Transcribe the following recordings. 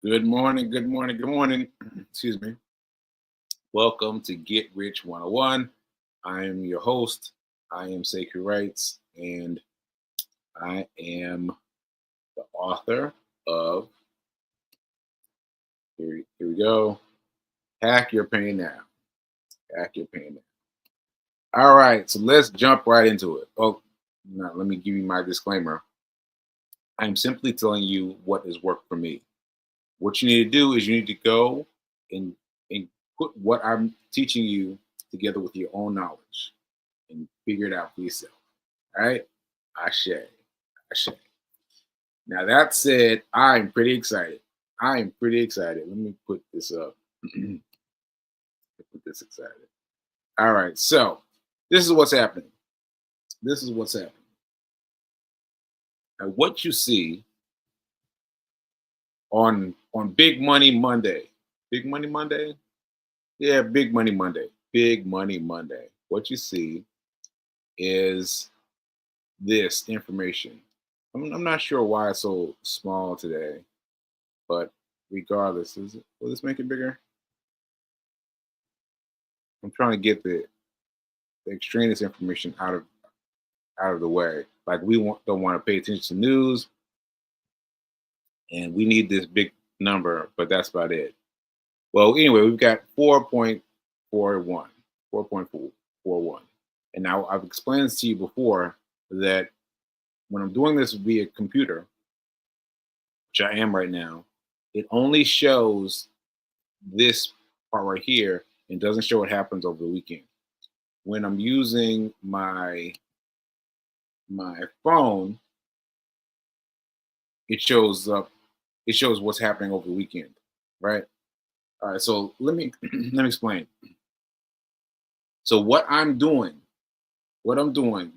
Good morning, good morning, good morning. Excuse me. Welcome to Get Rich 101. I am your host. I am Sacred Rights, and I am the author of, here we go, Hack Your Pain Now. Hack Your Pain Now. All right, so let's jump right into it. Oh, now let me give you my disclaimer. I'm simply telling you what has worked for me. What you need to do is you need to go and, and put what I'm teaching you together with your own knowledge and figure it out for yourself. All right? Ashe. Ashe. Now, that said, I'm pretty excited. I am pretty excited. Let me put this up. Put this excited. All right. So, this is what's happening. This is what's happening. Now, what you see on Big Money Monday. Big Money Monday? Yeah, Big Money Monday. Big Money Monday. What you see is this information. I'm not sure why it's so small today, but regardless, will this make it bigger? I'm trying to get the extraneous information out of the way. Like don't want to pay attention to news, and we need this big number, but that's about it. Well, anyway, we've got 4.41, 4.41. And now I've explained this to you before that when I'm doing this via computer, which I am right now, it only shows this part right here and doesn't show what happens over the weekend. When I'm using my phone, it shows up. It shows what's happening over the weekend, right? All right. So let me let me explain. So what I'm doing,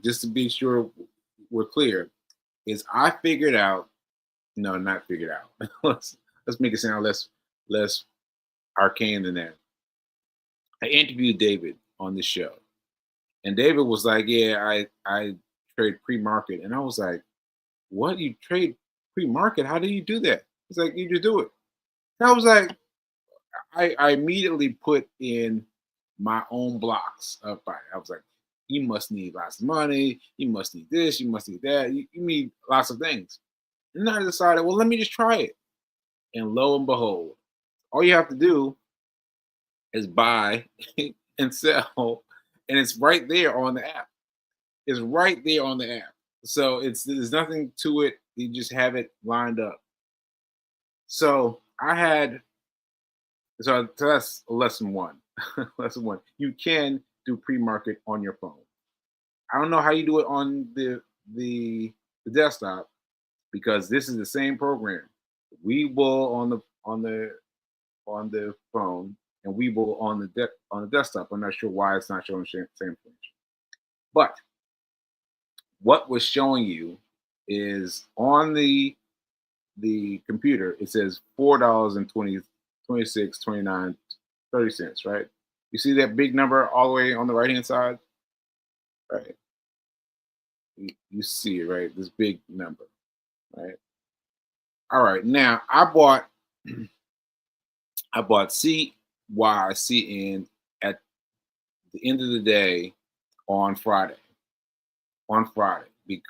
just to be sure we're clear, is I figured out. No, not figured out. let's make it sound less arcane than that. I interviewed David on this show, and David was like, "Yeah, I trade pre-market," and I was like, "What? You trade pre-market? How do you do that?" He's like, "You just do it." And I was like, I immediately put in my own blocks of fire. I was like, "You must need lots of money. You must need this. You must need that. You need lots of things." And then I decided, well, let me just try it. And lo and behold, all you have to do is buy and sell, and it's right there on the app. It's right there on the app. So there's nothing to it. You just have it lined up. So so that's lesson one. Lesson one. You can do pre-market on your phone. I don't know how you do it on the desktop because this is the same program. Webull on the phone and Webull on the desktop. I'm not sure why it's not showing the same information. But what was showing you is on the computer, it says $4 and 26, 29, 30 cents, right? You see that big number all the way on the right hand side? Right. You see it, right? This big number, right? All right. Now I bought CYCN at the end of the day on Friday. On Friday.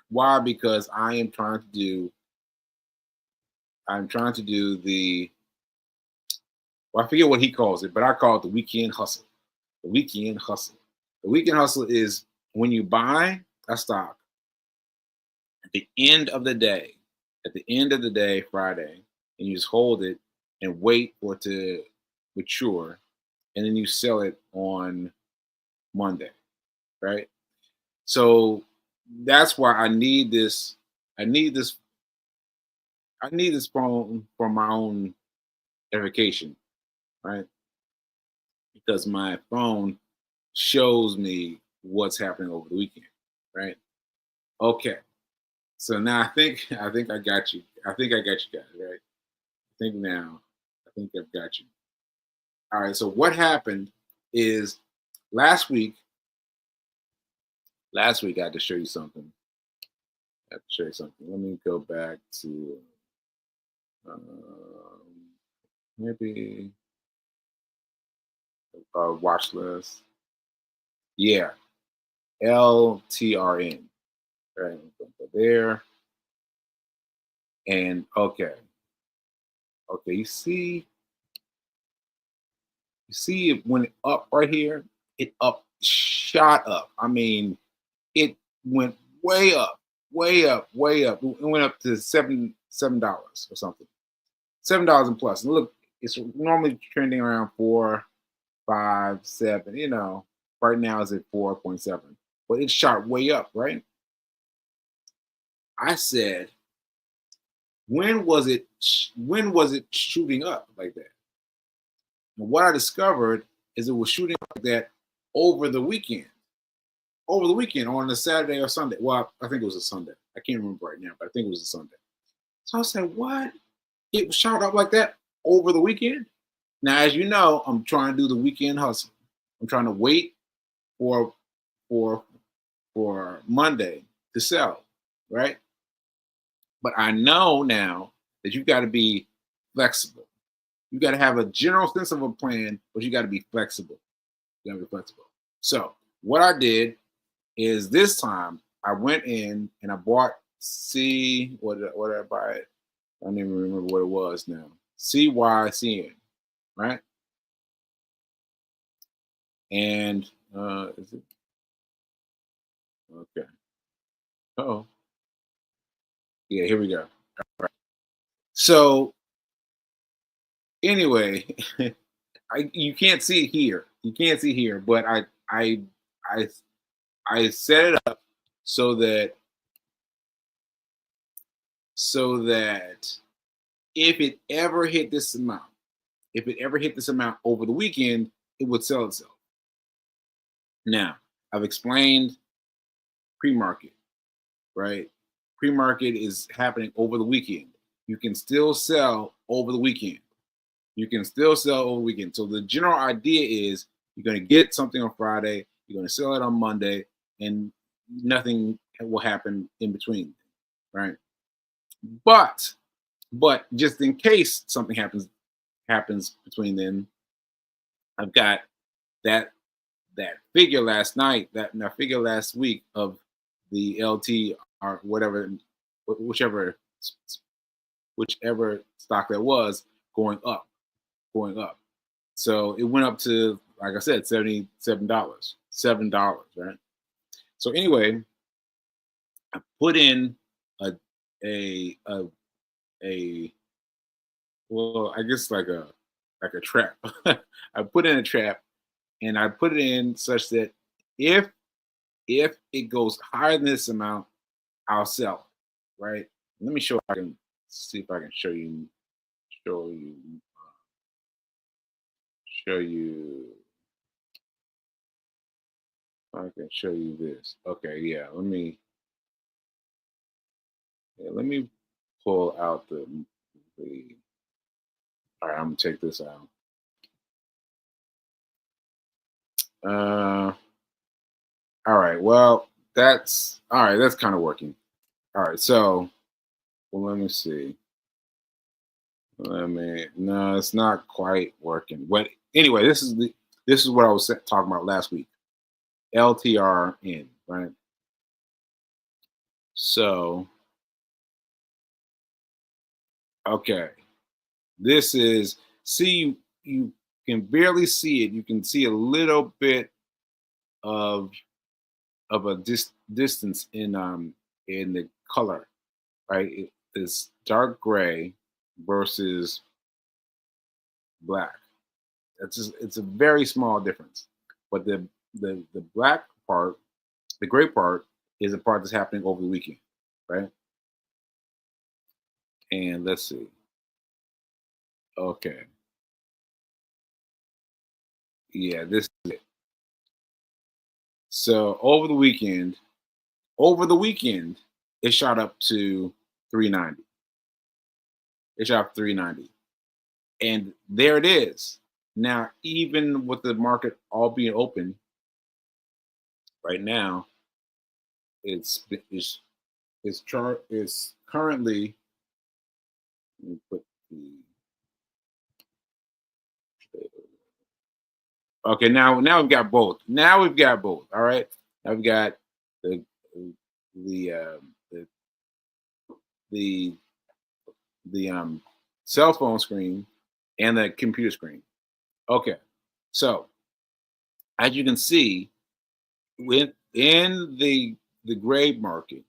Why? Because I'm trying to do well, I forget what he calls it, but I call it the weekend hustle. The weekend hustle. The weekend hustle is when you buy a stock at the end of the day, Friday, and you just hold it and wait for it to mature, and then you sell it on Monday, right? So that's why I need this. I need this. I need this phone for my own edification, right? Because my phone shows me what's happening over the weekend, right? Okay. So now I think I got you. I think I got you guys, right? I think I've got you. All right. So what happened is last week, I had to show you something. I have to show you something. Let me go back to um, maybe watch list. Yeah, LTRN. Right, go there. And okay, you see it when it up right here, it up shot up. I mean, it went way up, way up, way up. It went up to $7 or something. $7 and plus. And look, it's normally trending around 4, 5, 7. Right now it's at 4.7. But it shot way up, right? I said, when was it shooting up like that? And what I discovered is it was shooting up like that over the weekend. Over the weekend on a Saturday or Sunday. Well, I think it was a Sunday. I can't remember right now, but I think it was a Sunday. So I said, what? It shot up like that over the weekend? Now, as you know, I'm trying to do the weekend hustle. I'm trying to wait for for for Monday to sell, right? But I know now that you got to be flexible. You got to have a general sense of a plan, but you got to be flexible. You got to be flexible. So what I did is this time I went in and I bought what did I buy it? I don't even remember what it was now. CYCN, right? And is it okay? Oh, yeah, here we go. So anyway, you can't see it here. You can't see here, but I I set it up so that so that if it ever hit this amount, if it ever hit this amount over the weekend, it would sell itself. Now, I've explained pre-market, right? Pre-market is happening over the weekend. You can still sell over the weekend. You can still sell over the weekend. So the general idea is you're going to get something on Friday, you're going to sell it on Monday, and nothing will happen in between, right? But just in case something happens between then, I've got that that figure last night, that figure last week of the LT or whatever, whichever whichever stock that was going up, going up. So it went up to, like I said, $77, $7, right? So anyway, I put in a a a, a well, I guess like a trap. I put in a trap and I put it in such that if if it goes higher than this amount, I'll sell. Right? Let me show. If I can see if I can show you show you. I can show you this. Okay, yeah. Let me pull out the. All right, I'm gonna take this out. Uh, all right. Well, that's all right. That's kind of working. All right. So, well, let me see. No, it's not quite working. But anyway, this is what I was talking about last week. LTRN, right? So, okay, this is see you can barely see it. You can see a little bit of a distance in the color, right? It's dark gray versus black. It's a very small difference, but the black part, the gray part, is the part that's happening over the weekend, right? And let's see. Okay, yeah, this is it. So over the weekend, it shot up to 390. It shot up 390, and there it is. Now, even with the market all being open right now, it's chart is currently. Let me put the Okay, now we've got both. Now we've got both. All right. Now we've got the the the the cell phone screen and the computer screen. Okay. So as you can see, in the gray market,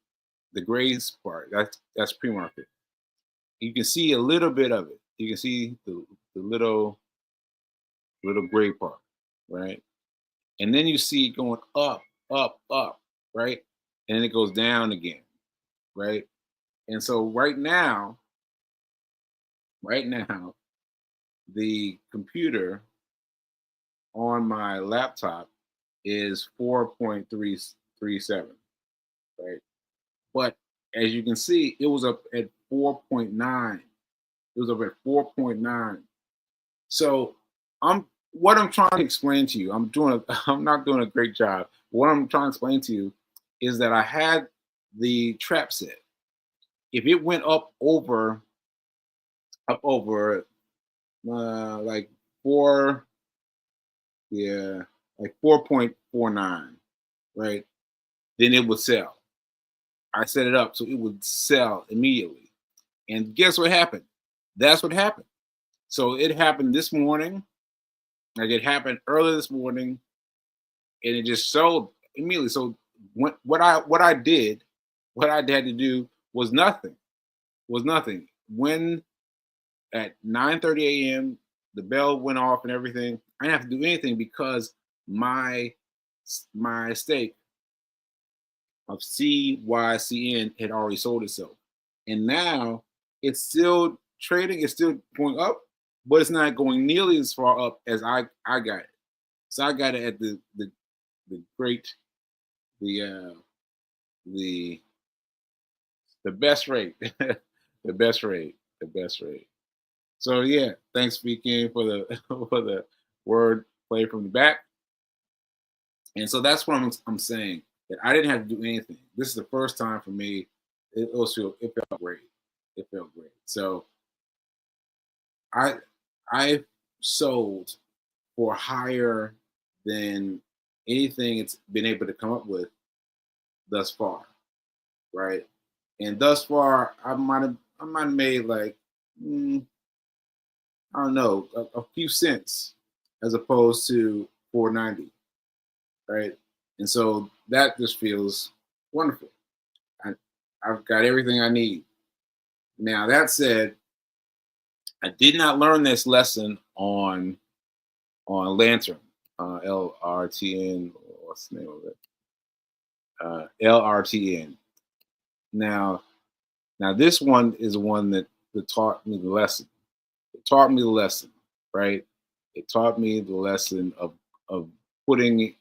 the gray part, that's pre-market. You can see a little bit of it. You can see the little gray part, right? And then you see it going up, up, up, right? And then it goes down again, right? And so right now, the computer on my laptop is 4.337, right? But as you can see, it was up at 4.9. It was up at 4.9. So what I'm trying to explain to you, I'm not doing a great job. What I'm trying to explain to you is that I had the trap set. If it went up over like four, yeah, like 4.49, right? Then it would sell. I set it up so it would sell immediately. And guess what happened? That's what happened. So it happened this morning. Like it happened early this morning, and it just sold immediately. So what I had to do was nothing. Was nothing. When at 9:30 a.m. the bell went off and everything, I didn't have to do anything because my stake of CYCN had already sold itself. And now it's still trading, it's still going up, but it's not going nearly as far up as I got it. So I got it at the great the the the best rate. The best rate. The best rate. So yeah, thanks speaking for the for the word play from the back. And so that's what I'm saying, that I didn't have to do anything. This is the first time for me. It felt great. It felt great. So I I sold for higher than anything it's been able to come up with thus far, right? And thus far, I might have made like I don't know a few cents as opposed to 490, right? And so that just feels wonderful. I, I've got everything I need. Now that said, I did not learn this lesson on Lantern, LRTN. What's the name of it? LRTN. Now, now this one is one that taught me the lesson. It taught me the lesson, right? It taught me the lesson of putting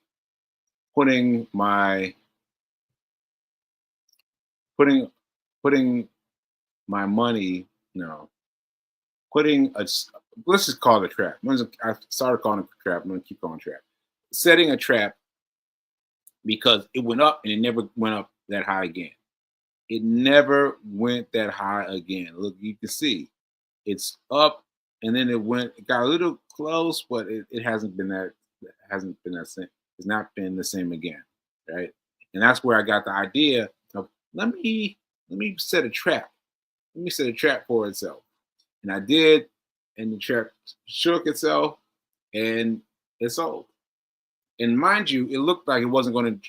putting my putting putting my money, no, putting a let's just call it a trap. I started calling it a trap. I'm gonna keep calling it trap. Setting a trap because it went up and it never went up that high again. It never went that high again. Look, you can see it's up and then it got a little close, but it hasn't been that same. It's not been the same again, right? And that's where I got the idea of let me set a trap. Let me set a trap for itself. And I did, and the trap shook itself and it sold. And mind you, it looked like it was not going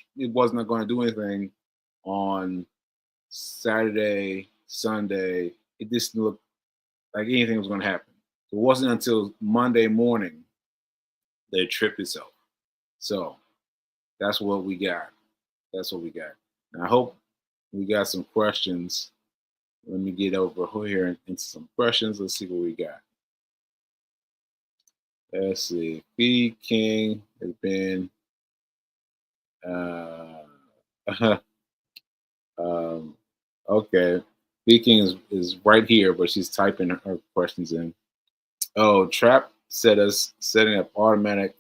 to do anything on Saturday, Sunday. It just looked like anything was going to happen. So it wasn't until Monday morning that it tripped itself. So that's what we got. That's what we got. And I hope we got some questions. Let me get over here into some questions. Let's see what we got. Let's see. B King has been okay. B King is right here, but she's typing her questions in. Oh, Trap setting up automatic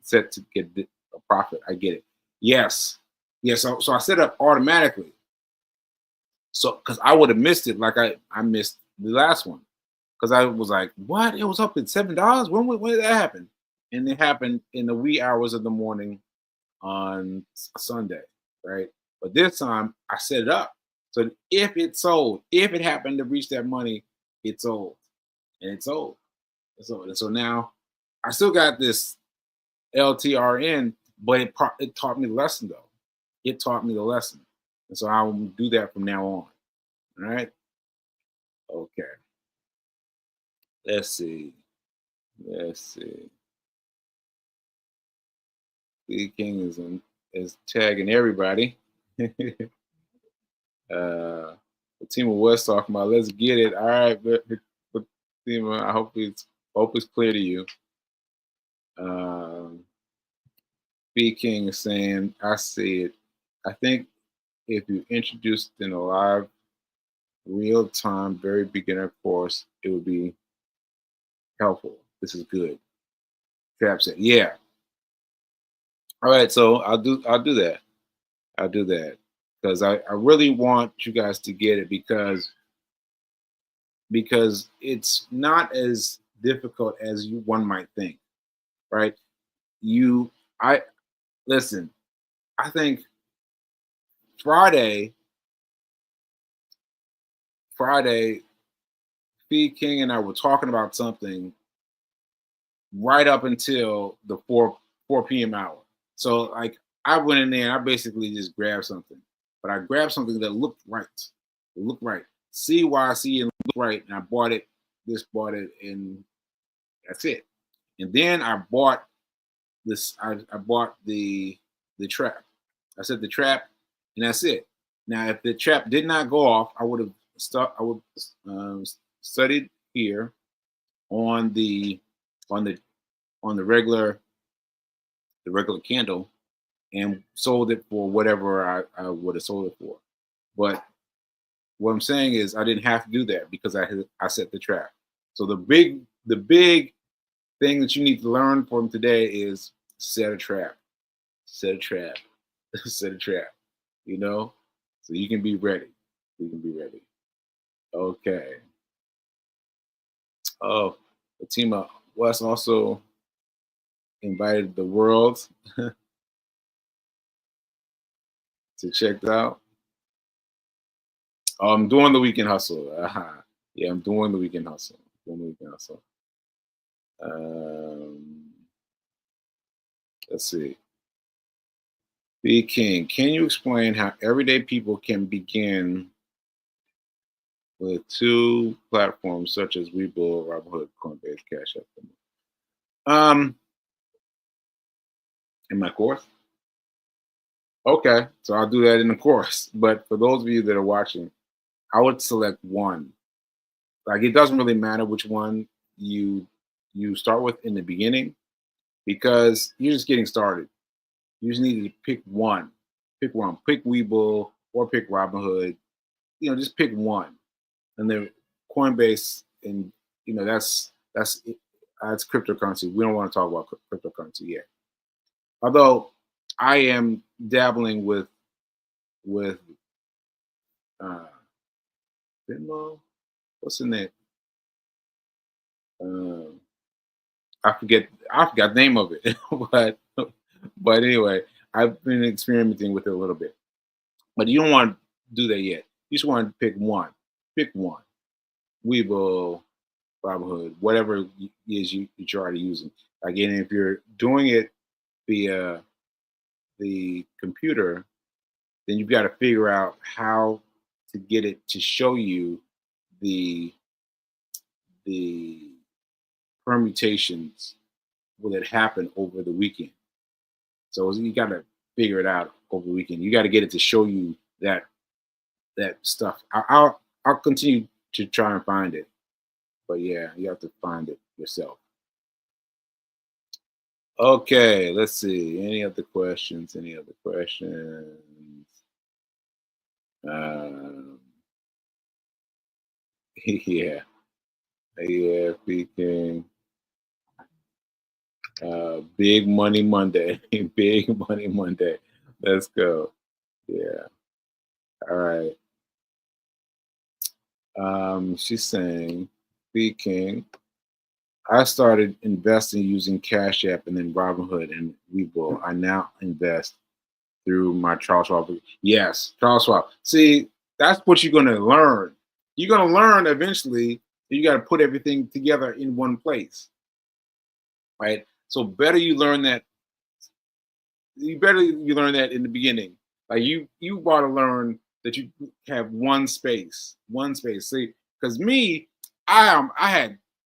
set to get a profit. I get it. Yes. Yes. So I set up automatically. So because I would have missed it, like I missed the last one. Because I was like, what? It was up at $7? When did that happen? and it happened in the wee hours of the morning on Sunday, right? But this time I set it up so if it sold, if it happened to reach that money, it sold, and it sold, and so now I still got this LTRN, but it taught me the lesson though. It taught me the lesson, and so I will do that from now on. All right. Okay. Let's see. Let's see. The King is tagging everybody. Fatima was talking about. Let's get it. All right, but Fatima, I hope it's clear to you. Um, B King is saying, I see it. I think if you introduced in a live, real time, very beginner course, it would be helpful. This is good. Trap said, yeah. All right, so I'll do that. I'll do that because I really want you guys to get it because it's not as difficult as one might think, right? You I listen, I think Friday, Friday, Feed King and I were talking about something right up until the 4 p.m. hour. So like I went in there and I basically just grabbed something. But I grabbed something that looked right. It looked right. CYC and looked right. And I bought it, and that's it. And then I bought this. I bought the trap. I set the trap, and that's it. Now, if the trap did not go off, I would have I would studied here on the on the on the regular candle and sold it for whatever I would have sold it for. But what I'm saying is I didn't have to do that because I set the trap. So the big thing that you need to learn from today is set a trap. Set a trap. Set a trap. You know? So you can be ready. You can be ready. Okay. Oh, Fatima West also invited the world to check it out. Oh, I'm doing the weekend hustle. Yeah, I'm doing the weekend hustle. Doing the weekend hustle. Um, let's see. B King, can you explain how everyday people can begin with two platforms such as Webull, Robinhood, Coinbase, Cash App? Um, in my course? Okay, so I'll do that in the course. But for those of you that are watching, I would select one. Like it doesn't really matter which one you you start with in the beginning because you're just getting started. You just need to pick one. Pick one. Pick Webull or pick Robinhood. Just pick one. And then Coinbase, and that's cryptocurrency. We don't want to talk about cryptocurrency yet. Although I am dabbling with uh, Venmo. What's in it? Um, I forgot the name of it, but anyway, I've been experimenting with it a little bit. But you don't want to do that yet. You just want to pick one. Pick one. Webull, Robinhood, whatever it is you're already using. Again, if you're doing it via the computer, then you've got to figure out how to get it to show you the the permutations that happen over the weekend. So you got to figure it out over the weekend. You got to get it to show you that stuff. I'll continue to try and find it, but yeah, you have to find it yourself. Okay, let's see. Any other questions? Any other questions? Um, yeah, yeah, speaking. Big Money Monday. Big Money Monday. Let's go. Yeah. All right. She's saying, speaking. I started investing using Cash App and then Robinhood and Webull. I now invest through my Charles Schwab. Yes, Charles Schwab. See, that's what you're going to learn. You're going to learn eventually. You got to put everything together in one place, right? So better you learn that. You learn that in the beginning. Like you got to learn that you have one space. See, because me, I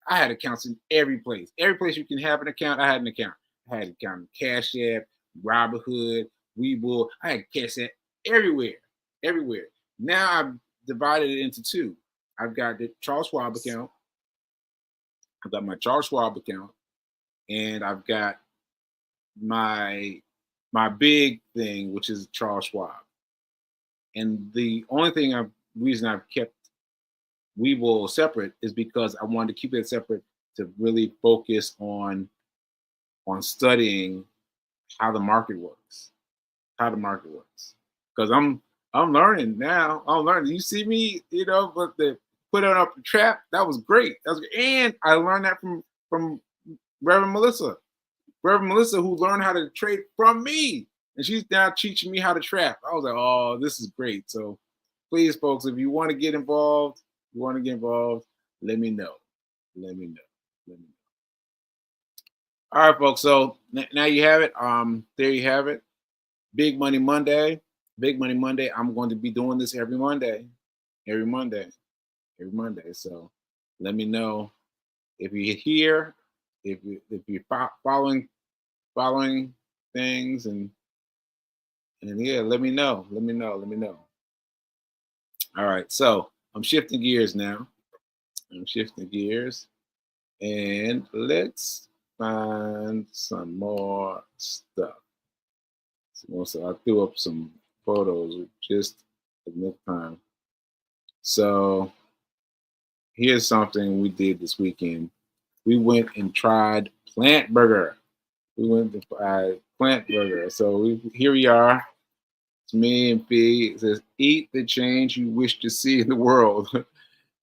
had accounts in every place you can have an account. I had an account. I had an account in Cash App, Robinhood, Webull. I had Cash App everywhere, everywhere. Now I've divided it into two. I've got the Charles Schwab account. I've got my Charles Schwab account, and I've got my my big thing, which is Charles Schwab. And the only reason I've kept Webull separate is because I wanted to keep it separate to really focus on studying how the market works, how the market works. Because I'm learning now. I'm learning. You see me, but the put it up the trap, that was great. And I learned that from Reverend Melissa. Reverend Melissa, who learned how to trade from me. And she's now teaching me how to trap. I was like, oh, this is great. So please, folks, if you want to get involved, let me know. Let me know. Let me know. All right, folks. So now you have it. There you have it. Big Money Monday. Big Money Monday. I'm going to be doing this every Monday. Every Monday. Every Monday. So let me know if you're here, if you're following things, and yeah, let me know. Let me know. Let me know. All right. So I'm shifting gears now. I'm shifting gears. And let's find some more stuff. So I threw up some photos just enough time. So here's something we did this weekend. We went and tried Plant Burger. We went to Plant Burger. So here we are. It's me and Fee. It says, "Eat the change you wish to see in the world."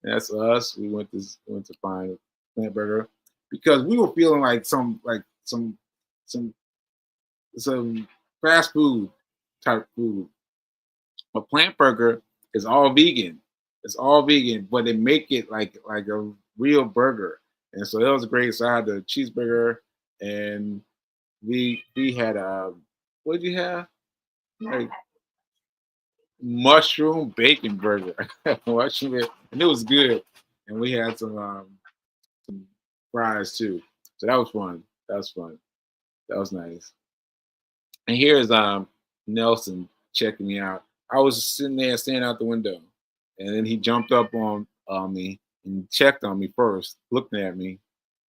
That's us. We went to find Plant Burger because we were feeling like some some fast food type food. But Plant Burger is all vegan. It's all vegan, but they make it like a real burger. And so that was great. So I had the cheeseburger, and we had a what did you have? Like mushroom bacon burger. And it was good. And we had some fries too. So that was fun. That was fun. That was nice. And here's Nelson checking me out. I was sitting there standing out the window, and then he jumped up on me and checked on me first, looking at me,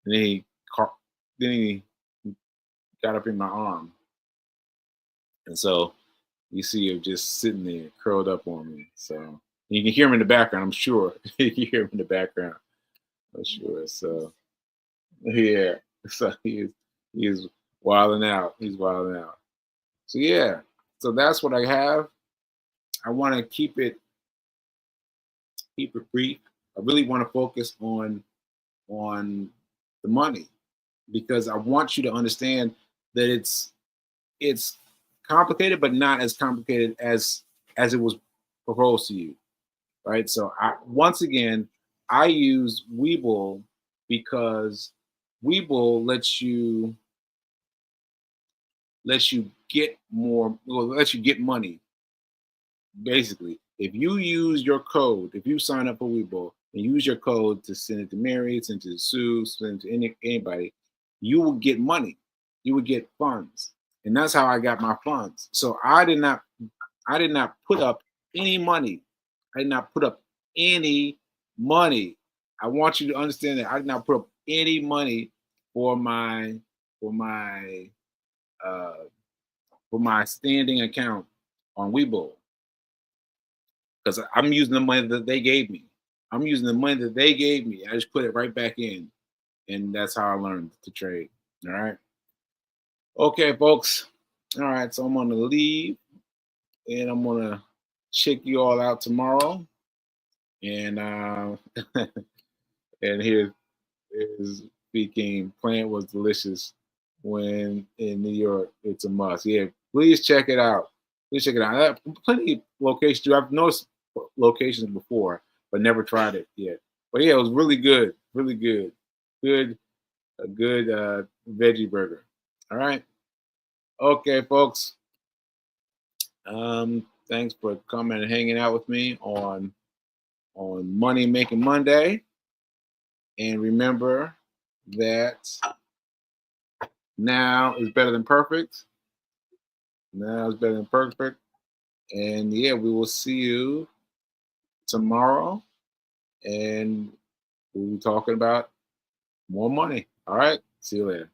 and then he got up in my arm, and so you see him just sitting there, curled up on me. So you can hear him in the background. I'm sure you can hear him in the background. I'm sure. So yeah, so he is wilding out. He's wilding out. So yeah, so that's what I have. I want to keep it brief. I really want to focus on the money because I want you to understand that it's complicated, but not as complicated as it was proposed to you, right? So once again, I use Webull because Webull lets you get more, well, lets you get money. Basically, if you use your code, if you sign up for Webull and use your code to send it to Mary, send it to Sue, send it to anybody, you will get money. You will get funds, and that's how I got my funds. So I did not put up any money. I did not put up any money. I want you to understand that I did not put up any money for for my uh, for my standing account on Webull because I'm using the money that they gave me. I'm using the money that they gave me. I just put it right back in, and that's how I learned to trade. All right. Okay, folks. All right. So I'm gonna leave, and I'm gonna check you all out tomorrow. And and here is speaking, plant was delicious. When in New York, it's a must. Yeah, please check it out. Please check it out. I have plenty of locations. I've noticed locations before, but never tried it yet. But yeah, it was really good. Really good. Good, a good veggie burger. All right. Okay, folks. Thanks for coming and hanging out with me on Money Making Monday. And remember that now is better than perfect. Now is better than perfect. And yeah, we will see you tomorrow. And we'll be talking about more money. All right. See you later.